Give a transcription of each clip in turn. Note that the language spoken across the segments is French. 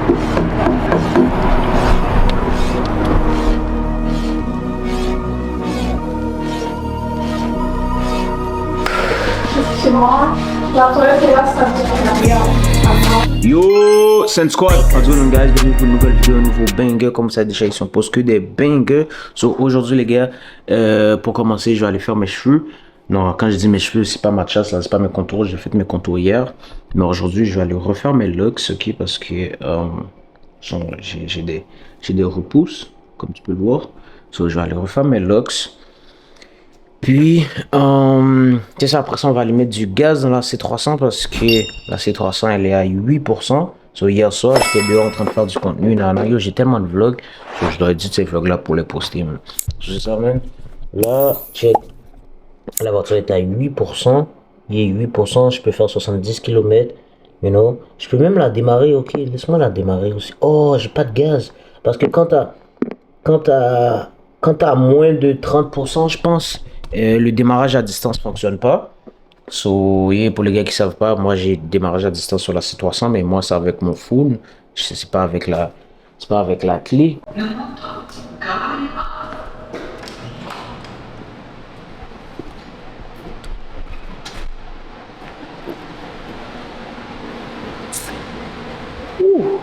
Chez moi, la toilette est là, ça dit Yo, Saint Squad, what's going on guys, bienvenue pour une nouvelle vidéo, un nouveau banger, comme ça déjà ils sont posent que des bangers. So aujourd'hui les gars, pour commencer je vais aller faire mes cheveux. Non, quand je dis mes cheveux, c'est pas ma chasse là, c'est pas mes contours, j'ai fait mes contours hier. Mais aujourd'hui je vais aller refaire mes locks, ok, parce que j'ai des repousses, comme tu peux le voir. So je vais aller refaire mes locks. Puis, c'est ça, après ça, on va aller mettre du gaz dans la C300 parce que la C300, elle est à 8%. So, hier soir, j'étais dehors en train de faire du contenu. Yo, j'ai tellement de vlogs. So, je dois éditer ces vlogs-là pour les poster, man. C'est ça, man. Là, check. La voiture est à 8%. Il est 8%, je peux faire 70 km. You know. Je peux même la démarrer, ok. Laisse-moi la démarrer aussi. Oh, j'ai pas de gaz. Parce que quand t'as moins de 30%, je pense, le démarrage à distance fonctionne pas. So, yeah, pour les gars qui savent pas, moi j'ai démarrage à distance sur la C300, mais moi c'est avec mon phone. C'est pas avec la clé. Ouh.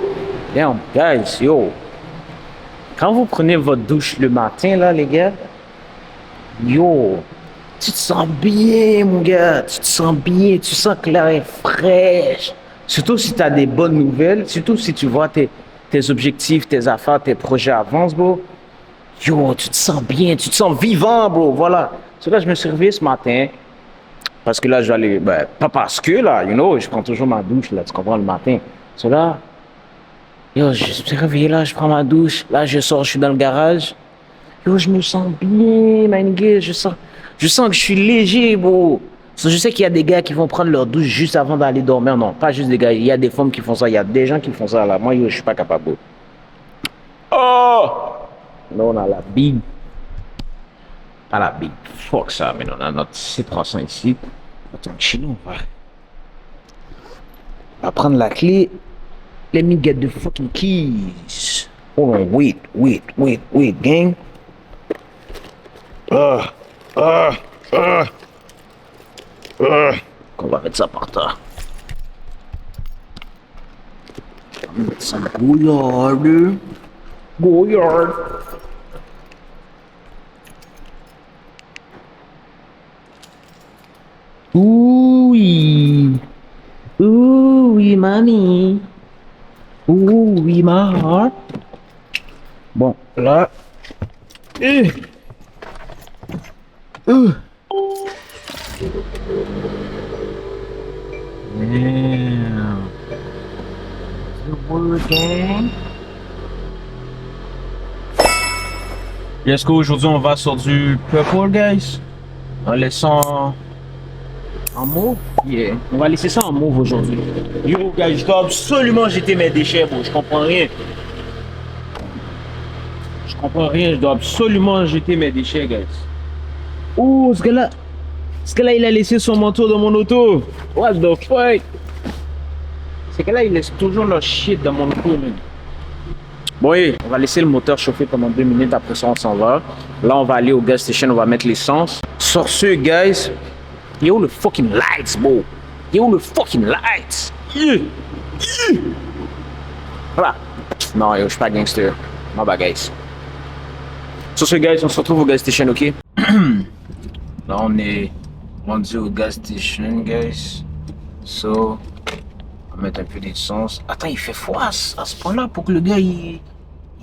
Damn, guys, yo. Quand vous prenez votre douche le matin là, les gars. Yo, tu te sens bien, mon gars. Tu te sens bien. Tu sens que l'air est fraîche. Surtout si tu as des bonnes nouvelles. Surtout si tu vois tes objectifs, tes affaires, tes projets avancent, bro. Yo, tu te sens bien. Tu te sens vivant, bro. Voilà. C'est là, je me suis réveillé ce matin. Parce que là, je vais aller. Ben, pas parce que, là, you know, je prends toujours ma douche, là, tu comprends, le matin. C'est là. Yo, je me suis réveillé là, je prends ma douche. Là, je sors, je suis dans le garage. Yo, je me sens bien, man, gars. Je sens que je suis léger, bro. So, je sais qu'il y a des gars qui vont prendre leur douche juste avant d'aller dormir. Non, pas juste des gars. Il y a des femmes qui font ça. Il y a des gens qui font ça, là. Moi, yo, je suis pas capable, bro. Oh! Là, on a la big. Pas la big. Fuck ça, mais on a notre C300 ici. Attends, chez nous, on va prendre la clé. Let me get the fucking keys. Hold on, wait, gang. On va mettre ça par terre. On va mettre ça Goyard. Oui, mamie. Oui, ma heart. Bon, là. Yeah. The word gang. Est-ce qu'aujourd'hui on va sur du purple, guys? En laissant en mauve? Yeah. On va laisser ça en mauve aujourd'hui. Yo, guys, je dois absolument jeter mes déchets, bro. Je comprends rien. Je dois absolument jeter mes déchets, guys. Oh, ce gars-là, il a laissé son manteau dans mon auto. What the fuck? Ce gars-là, il laisse toujours leur shit dans mon auto, man. Bon, yeah, on va laisser le moteur chauffer pendant 2 minutes. Après ça, on s'en va. Là, on va aller au gas station. On va mettre l'essence. Sur ce, guys. Yo, le fucking lights, bro. Yo, le fucking lights. Voilà. Non, yo, je suis pas gangster. My bad, guys. Sur ce, guys, on se retrouve au gas station, ok? Là, on est rendu au gas station, guys. So, on va mettre un peu d'essence. Attends, il fait froid à ce point-là pour que le gars, il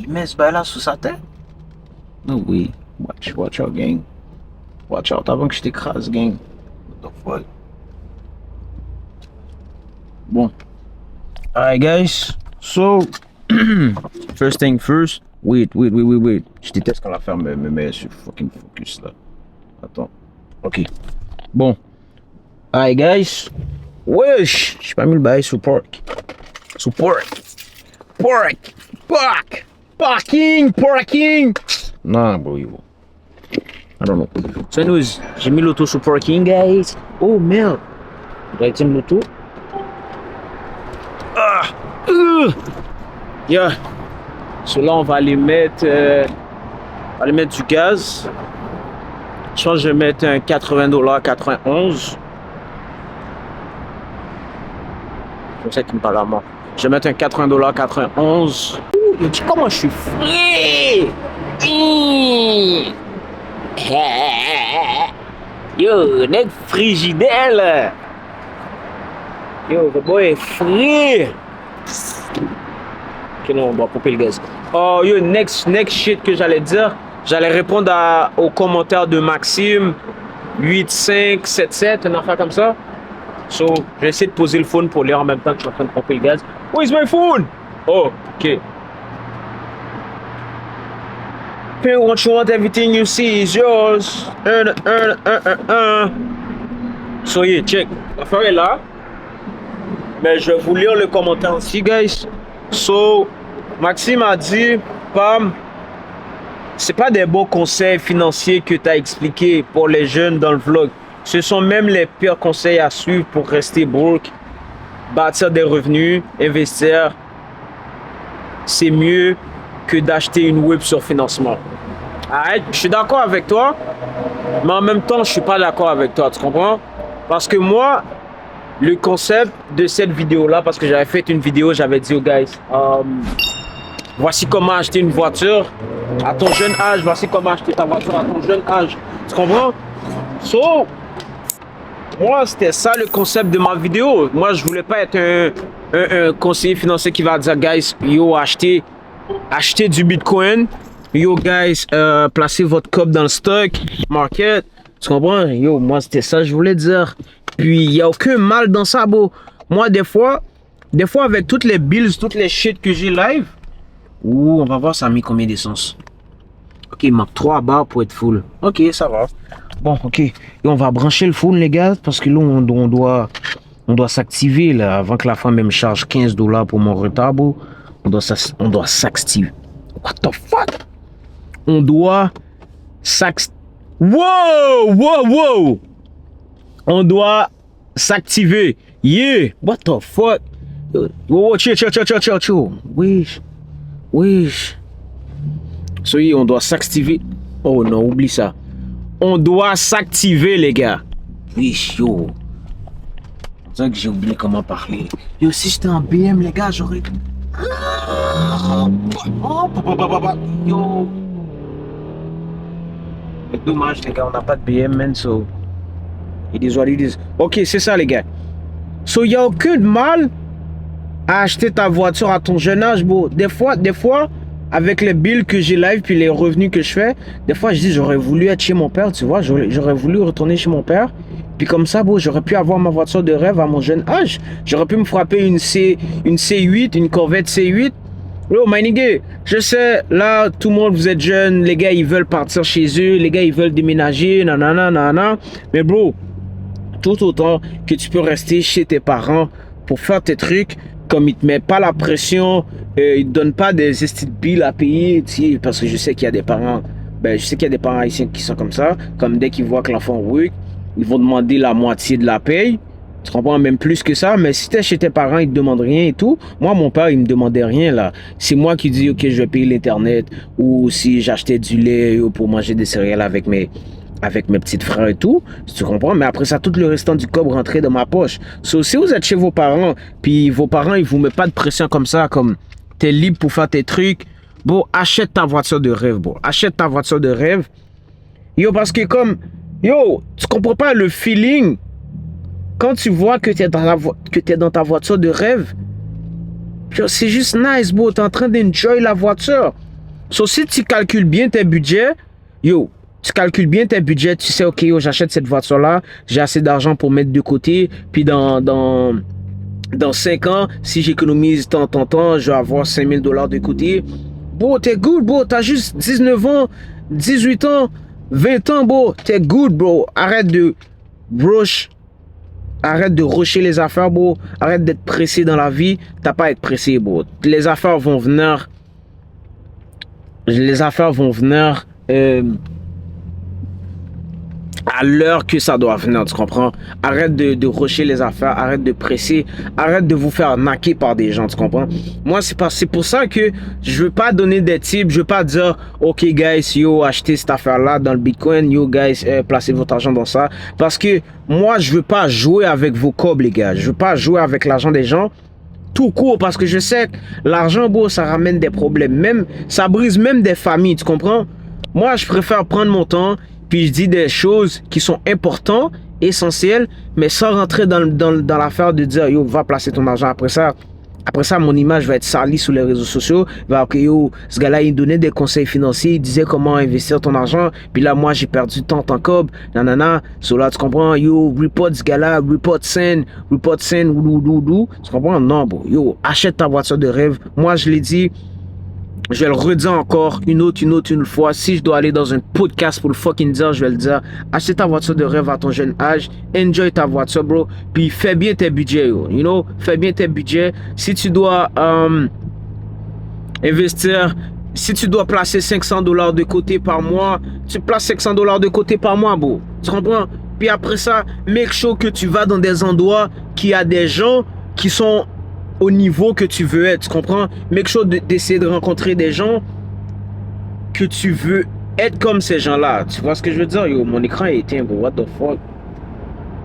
met ce bail-là sous sa tête? No oui. Watch out, gang. Watch out avant que je t'écrase, gang. What the fuck? Bon. Alright, guys. So, first thing first. Wait. Je déteste quand la ferme me met sur fucking focus là. Attends. Ok. Bon. Alright, guys. Wesh. J'ai pas mis le bail sur park. Parking. Non, bro, yo. I don't know. So anyways, j'ai mis l'auto sur parking, guys. Oh, merde. J'ai été l'auto. Yeah. So là, on va aller mettre, du gaz. Je pense que je vais mettre un $80, 91. C'est ça qui me parle à moi. Je vais mettre un $80, 91. Ouh, dis comment je suis frais! Yo, net frigidel! Yo, le boy est frais! Ok, non, on va popper le gaz. Oh, yo, next shit que j'allais dire. J'allais répondre aux commentaires de Maxime 8577, une affaire comme ça. So, je vais essayer de poser le phone pour lire en même temps que je suis en train de pomper le gaz. Where's my phone? Oh, ok. Pay what you want, everything you see is yours. So, yeah, check. L'affaire est là. Mais je vais vous lire le commentaire aussi, guys. So, Maxime a dit, Pam, c'est pas des bons conseils financiers que tu as expliqués pour les jeunes dans le vlog. Ce sont même les pires conseils à suivre pour rester broke, bâtir des revenus, investir. C'est mieux que d'acheter une whip sur financement. Arrête, je suis d'accord avec toi, mais en même temps, je suis pas d'accord avec toi, tu comprends? Parce que moi, le concept de cette vidéo-là, parce que j'avais fait une vidéo, j'avais dit aux guys, voici comment acheter une voiture à ton jeune âge, voici comment acheter ta voiture à ton jeune âge. Tu comprends? So, moi, c'était ça le concept de ma vidéo. Moi, je voulais pas être un conseiller financier qui va dire, guys, yo, achetez du Bitcoin. Yo, guys, placez votre cop dans le stock market. Tu comprends? Yo, moi, c'était ça que je voulais dire. Puis, il n'y a aucun mal dans ça, bro. Moi, des fois, avec toutes les bills, toutes les shit que j'ai live, ouh, on va voir ça a mis combien d'essence. Ok, il manque 3 barres pour être full. Ok, ça va. Bon, ok. Et on va brancher le phone, les gars, parce que là, on doit s'activer, là, avant que la femme me charge $15 pour mon retard, bro. On doit s'activer. What the fuck? On doit s'activer. Wow! On doit s'activer. Yeah! What the fuck? Wow, chill. Wesh. So, yeah, on doit s'activer. Oh non, oublie ça. On doit s'activer, les gars. Wesh, yo. C'est ça que j'ai oublié comment parler. Yo, si j'étais en BM, les gars, j'aurais... Yo. C'est dommage, les gars, on n'a pas de BM, man, so... It is what it is. Ok, c'est ça, les gars. So, il n'y a aucun mal à acheter ta voiture à ton jeune âge, bro. Des fois, avec les bills que j'ai live, puis les revenus que je fais, des fois, je dis, j'aurais voulu être chez mon père, tu vois. J'aurais voulu retourner chez mon père. Puis comme ça, bro, j'aurais pu avoir ma voiture de rêve à mon jeune âge. J'aurais pu me frapper une C8, une Corvette C8. Yo, my nigga, je sais, là, tout le monde, vous êtes jeunes, les gars, ils veulent partir chez eux, les gars, ils veulent déménager, nanana. Mais bro, tout autant que tu peux rester chez tes parents pour faire tes trucs, comme ils te mettent pas la pression, ils te donnent pas des bills à payer, tu sais, parce que je sais qu'il y a des parents, haïtiens qui sont comme ça, comme dès qu'ils voient que l'enfant work, ils vont demander la moitié de la paye. Tu comprends, même plus que ça, mais si t'es chez tes parents, ils te demandent rien et tout. Moi, mon père, il me demandait rien, là. C'est moi qui dis, ok, je vais payer l'internet, ou si j'achetais du lait pour manger des céréales avec mes petites frères et tout, tu comprends, mais après ça, tout le restant du cob rentrait dans ma poche. So, si vous êtes chez vos parents, puis vos parents, ils vous mettent pas de pression comme ça, comme t'es libre pour faire tes trucs, bon, achète ta voiture de rêve, bon, achète ta voiture de rêve. Yo, parce que comme, yo, tu comprends pas le feeling quand tu vois que t'es dans ta voiture de rêve. C'est juste nice, bro, t'es en train d'enjoy la voiture. So, si tu calcules bien tes budgets, yo, tu calcules bien tes budgets, tu sais, ok, yo, j'achète cette voiture-là, j'ai assez d'argent pour mettre de côté, puis dans 5 ans, si j'économise tant, je vais avoir $5,000 de côté. Bro, t'es good, bro, t'as juste 19 ans, 18 ans, 20 ans, bro, t'es good, bro. Arrête de rusher les affaires, bro. Arrête d'être pressé dans la vie. T'as pas à être pressé, bro. Les affaires vont venir. à l'heure que ça doit venir, tu comprends? Arrête de rusher les affaires, arrête de presser, arrête de vous faire arnaquer par des gens, tu comprends? Moi, c'est pour ça que je veux pas donner des tips, je veux pas dire, ok guys, yo, achetez cette affaire-là dans le Bitcoin, yo guys, placez votre argent dans ça. Parce que moi, je veux pas jouer avec vos cobs, les gars. Je veux pas jouer avec l'argent des gens. Tout court, parce que je sais que l'argent, beau, ça ramène des problèmes. Même, ça brise même des familles, tu comprends? Moi, je préfère prendre mon temps, puis je dis des choses qui sont importantes, essentielles, mais sans rentrer dans l'affaire de dire, yo, va placer ton argent. Après ça, mon image va être salie sur les réseaux sociaux. Il va dire que yo, ce gars-là, il donnait des conseils financiers, il disait comment investir ton argent. Puis là, moi, j'ai perdu tant en cob. Nanana. So là, tu comprends? Yo, report ce gars-là, report send, tu comprends? Non, bro. Yo, achète ta voiture de rêve. Moi, je l'ai dit. Je vais le redire encore une fois. Si je dois aller dans un podcast pour le fucking dire, je vais le dire. Achète ta voiture de rêve à ton jeune âge. Enjoy ta voiture, bro. Puis fais bien tes budgets, yo. You know? Fais bien tes budgets. Si tu dois investir, si tu dois placer $500 de côté par mois, tu places $500 de côté par mois, bro. Tu comprends? Puis après ça, make sure que tu vas dans des endroits qui a des gens qui sont au niveau que tu veux être, tu comprends? Make sure d'essayer de rencontrer des gens que tu veux être comme ces gens-là. Tu vois ce que je veux dire? Yo, mon écran est éteint, bro. What the fuck?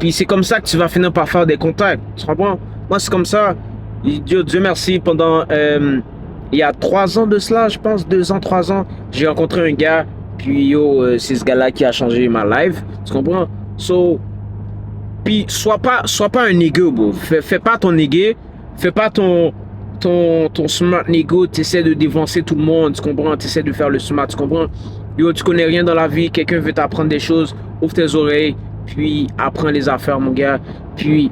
Puis c'est comme ça que tu vas finir par faire des contacts. Tu comprends? Moi, c'est comme ça. Dieu merci, pendant... il y a 3 ans de cela, je pense, 2 ans, 3 ans, j'ai rencontré un gars. Puis yo, c'est ce gars-là qui a changé ma life. Tu comprends? So... Puis sois pas un nègre, bro. Fais pas ton nègre. Fais pas ton smart nego, tu essaies de dévancer tout le monde, tu comprends? Tu essaies de faire le smart, tu comprends? Yo, tu connais rien dans la vie, quelqu'un veut t'apprendre des choses, ouvre tes oreilles, puis apprends les affaires, mon gars. Puis,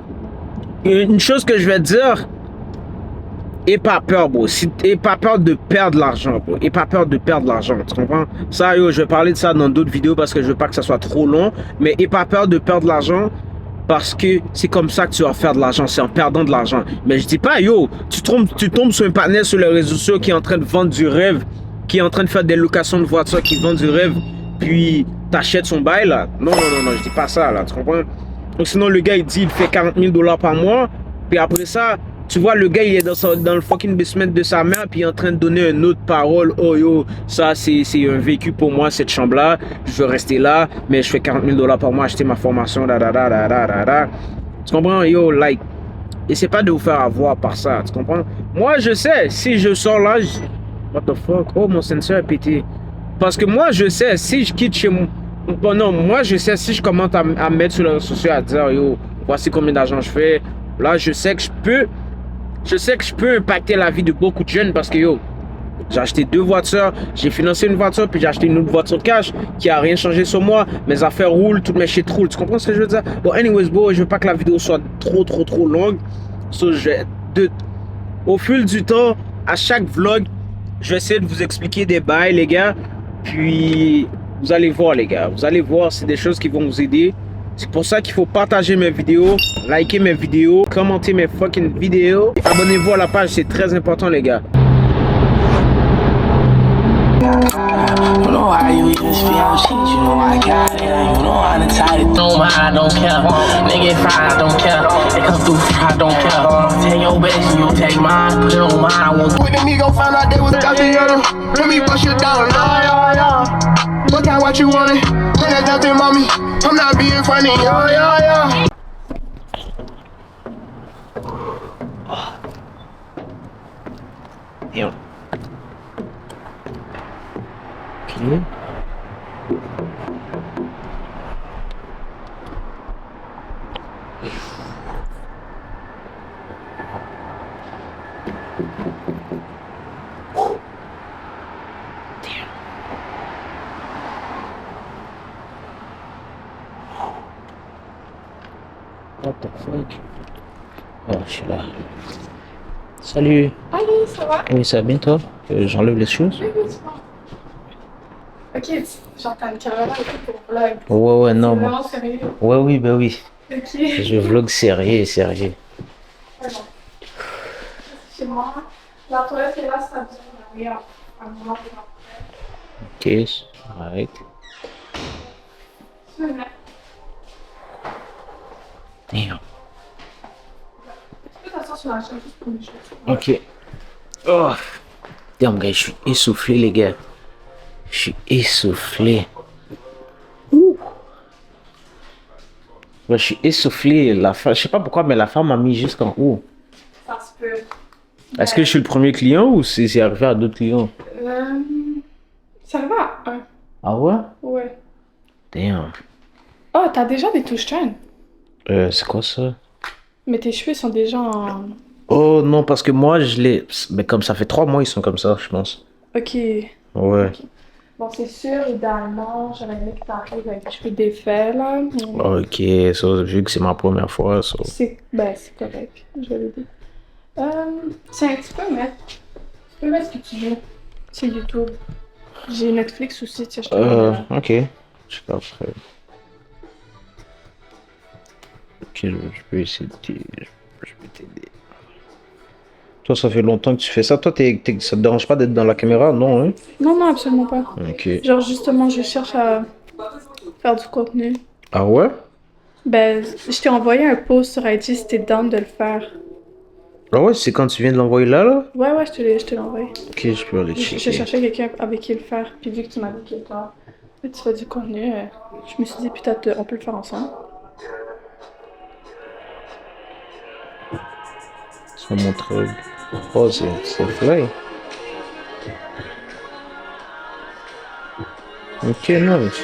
une chose que je vais te dire, aie pas peur, bro. Aie pas peur de perdre l'argent, bro. Aie pas peur de perdre l'argent, tu comprends? Ça, yo, je vais parler de ça dans d'autres vidéos parce que je veux pas que ça soit trop long, mais aie pas peur de perdre l'argent. Parce que c'est comme ça que tu vas faire de l'argent, c'est en perdant de l'argent. Mais je dis pas, yo, tu tombes sur un panel sur les réseaux sociaux qui est en train de vendre du rêve, qui est en train de faire des locations de voitures, qui vend du rêve, puis t'achètes son bail là. Non, je dis pas ça là, tu comprends? Donc sinon le gars il dit il fait $40,000 par mois, puis après ça, tu vois le gars il est dans le fucking basement de sa mère, puis il est en train de donner une autre parole. Oh yo, ça c'est un vécu pour moi cette chambre là, je veux rester là, mais je fais $40,000 par mois acheter ma formation, Tu comprends? Yo, like, essaie pas de vous faire avoir par ça, tu comprends? Moi je sais, si je sors là, what the fuck? Oh mon sensor est pété. Parce que moi je sais, si je quitte chez moi, bon non, moi je sais, si je commence à mettre sur les réseaux sociaux à dire yo, voici combien d'argent je fais, là je sais que je peux impacter la vie de beaucoup de jeunes parce que yo, j'ai acheté 2 voitures, j'ai financé une voiture, puis j'ai acheté une autre voiture cash qui a rien changé sur moi. Mes affaires roulent, toutes mes shit roulent. Tu comprends ce que je veux dire? Bon, anyways, bro, je veux pas que la vidéo soit trop longue. So, au fil du temps, à chaque vlog, je vais essayer de vous expliquer des bails, les gars. Puis, vous allez voir, les gars. Vous allez voir, c'est des choses qui vont vous aider. C'est pour ça qu'il faut partager mes vidéos, liker mes vidéos, commenter mes fucking vidéos. Abonnez-vous à la page, c'est très important, les gars. You know how you just feel shit, you know I got it. You know I'm entitled. No, I don't care. Nigga, fry, I don't care. It come through, I don't care. Take your best, you take mine. Put it on mine, I won't. With them, go find out they was dodging on them. Let me bust you down, yeah. Look at what you wanted. Tell that nothing, mommy. I'm not being funny, yeah. Yo. Okay. What the fuck? Oh, je suis là. Salut. Allez, ça va? Oui, ça va bien toi? J'enlève les choses? Oui, oui, c'est bon. Ok, j'entends une caméra et tout pour vlog. Ouais, non, C'est moi. vraiment sérieux. Ouais, oui, bah oui. Ok. Je vlog sérieux. Ouais, bon. Chez moi, la toilette est là, ça a besoin d'un meilleur. Un moment de Ok, alright. Tu veux mettre? Damn. Tu peux t'asseoir sur la chaise juste pour les choses. Ok. Oh. Damn, gars, je suis essoufflé, les gars. Je suis essoufflé. Ouh. Ouais, je suis essoufflé. Je sais pas pourquoi, mais la femme m'a mis jusqu'en haut. Ça se peut. Est-ce que je suis le premier client ou c'est arrivé à d'autres clients? Ça va à un. Ah ouais? Ouais. Damn. Oh, t'as déjà des touches chaînes. C'est quoi ça? Mais tes cheveux sont déjà en... Oh non, parce que moi, je l'ai... Mais comme ça fait 3 mois, ils sont comme ça, je pense. Ok. Ouais. Ok. Bon, c'est sûr, idéalement, j'aurais aimé que t'arrives avec les cheveux défaits, là. Ok, ça, vu que c'est ma première fois, ça. Ben, c'est correct. Je vais l'aider. Tiens, tu peux mettre ce que tu veux. C'est YouTube. J'ai Netflix aussi, tiens, je te le Ok. Je suis après. Ok, je peux essayer de je peux t'aider. Toi, ça fait longtemps que tu fais ça. Toi, ça te dérange pas d'être dans la caméra, non, hein? Non, non, absolument pas. Ok. Genre, justement, je cherche à faire du contenu. Ah ouais? Ben, je t'ai envoyé un post sur IG si t'es down de le faire. Ah ouais, c'est quand tu viens de l'envoyer là? Ouais, je te l'ai envoyé. Ok, je peux aller Je checker. cherchais quelqu'un avec qui le faire. Puis vu que tu m'as dit que toi, tu fais du contenu, je me suis dit peut-être on peut le faire ensemble. C'est mon truc. Oh, c'est fly. Ok, nice.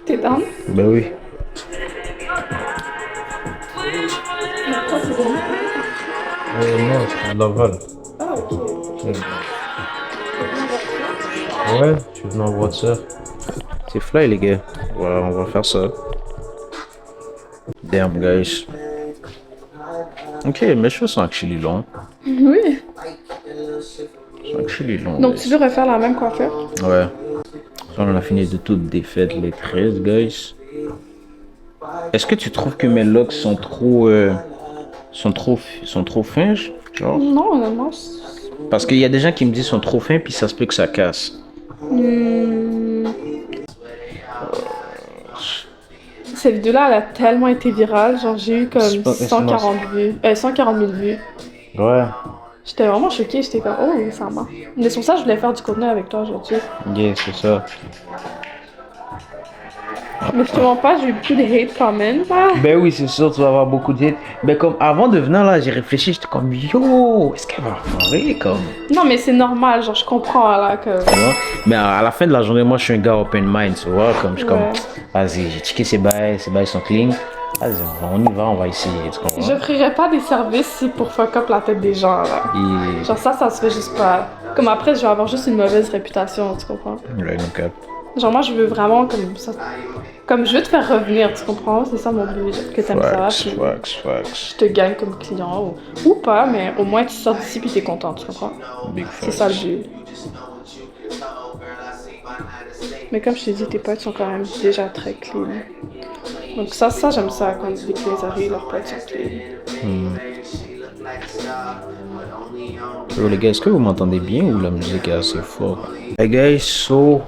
T'es down? Ben oui. Pourquoi c'est down? Non, c'est de Laval. Ah, ok. Ouais, je suis venu en voiture. C'est fly, les gars. Ouais, on va faire ça. Damn, guys. Ok, mes cheveux sont actually longs. Oui. Ils sont actually longs. Donc guys. tu veux refaire la même coiffure? Ouais. On a fini de toutes défaites les 13, guys. Est-ce que tu trouves que mes locks sont trop fins, genre? Non, honnêtement. Parce qu'il y a des gens qui me disent qu'ils sont trop fins, puis ça se peut que ça casse. Cette vidéo-là, elle a tellement été virale. Genre, j'ai eu comme C'est pas- 140 vues. 140 000 vues. Ouais. J'étais vraiment choquée. J'étais comme, oh, ça marche. Mais c'est pour ça que je voulais faire du contenu avec toi aujourd'hui. Yeah, c'est ça. Mais je te mens pas, j'ai eu beaucoup de hate comments, là. Ben oui, c'est sûr, tu vas avoir beaucoup de hate. Mais comme avant de venir là, j'ai réfléchi, j'étais comme yo, est-ce qu'elle va foirer comme. Non, mais c'est normal, genre, je comprends, là, que... Tu vois? Mais à la fin de la journée, moi je suis un gars open mind, tu vois. Comme je suis comme, Ouais. vas-y, j'ai checké ces bails sont clean. Vas-y, on y va, on va essayer, tu comprends? J'offrirais pas des services si pour fuck up la tête des gens, là. Et. Genre, ça se fait juste pas. Comme après, je vais avoir juste une mauvaise réputation, tu comprends? Ouais, donc, Genre, moi, je veux vraiment comme ça. Comme je veux te faire revenir, tu comprends? C'est ça mon but, genre, que t'aimes ça, puis facts. je te gagne comme client ou pas, mais au moins tu sors d'ici puis t'es content, tu comprends? Big C'est ça le but. Mais comme je t'ai dit, tes potes sont quand même déjà très clean. Donc ça j'aime ça quand les clients arrivent, leurs potes sont clean. Yo, les gars, est-ce que vous m'entendez bien ou la musique est assez forte? Hey guys, so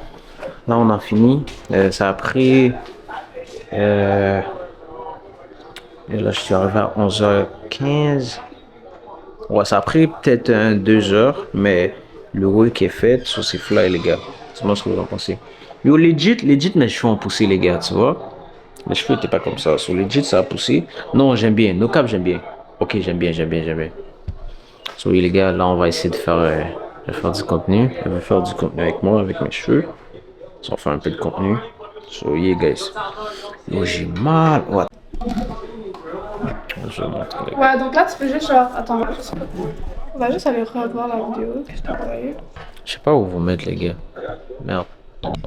là on a fini. Ça a pris. Et là je suis arrivé à 11h15. Ouais, ça a pris peut-être 2 heures, mais le work est fait, so c'est fly les gars. C'est moi ce que vous en pensez. Yo, legit, mes cheveux ont poussé les gars, tu vois. Mes cheveux étaient pas comme ça, so legit ça a poussé. Non, j'aime bien, no cap j'aime bien. Ok, j'aime bien. So oui les gars, là on va essayer de faire du contenu. Elle va faire du contenu avec moi, avec mes cheveux. So, on va faire un peu de contenu. So yeah guys. Yo, j'ai mal. What? Je vais montrer les gars. Ouais, donc là tu peux juste genre. Attends, on va juste aller revoir la vidéo que je t'ai envoyée. Je sais pas où vous mettre les gars. Merde. Ok,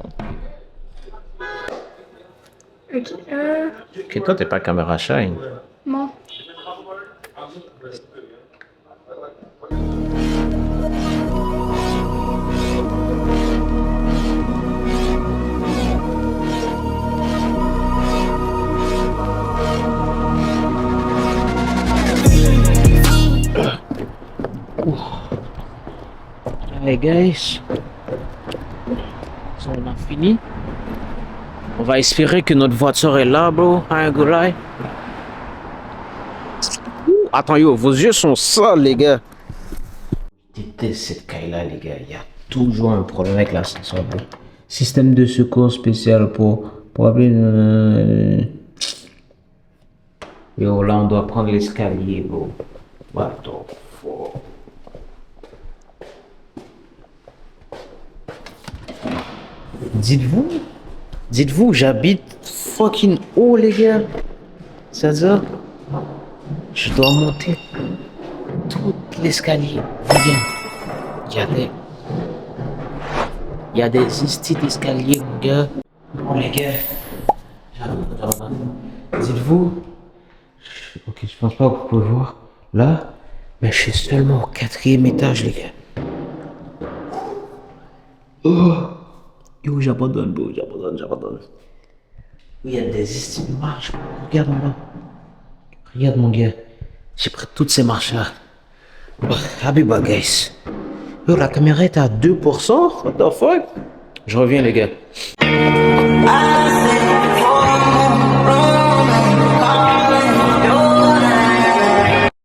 Ok, toi t'es pas caméra shy. non. Allez guys. So, on a fini. On va espérer que notre voiture est là, bro. I ain't gonna lie. attends, yo, vos yeux sont sales, les gars. Je déteste cette caille-là, les gars. Il y a toujours un problème avec l'ascenseur, bro. Système de secours spécial pour appeler... Yo, là, on doit prendre l'escalier, bro. What the fuck? Dites-vous, j'habite fucking haut, les gars. C'est-à-dire, je dois monter tout l'escalier. Regarde. Il y a des hosties d'escalier, mon gars. Non, les gars. J'abandonne. Dites-vous. Ok, je pense pas que vous pouvez voir. Là, mais je suis seulement au 4e étage, les gars. Oh. Yo, j'abandonne, bro. J'abandonne. Il y a des hosties de marches. Regarde en bas. Regarde, mon gars. J'ai pris toutes ces marches-là. Habiba, guys. Yo, la caméra est à 2%. What the fuck? Je reviens, les gars.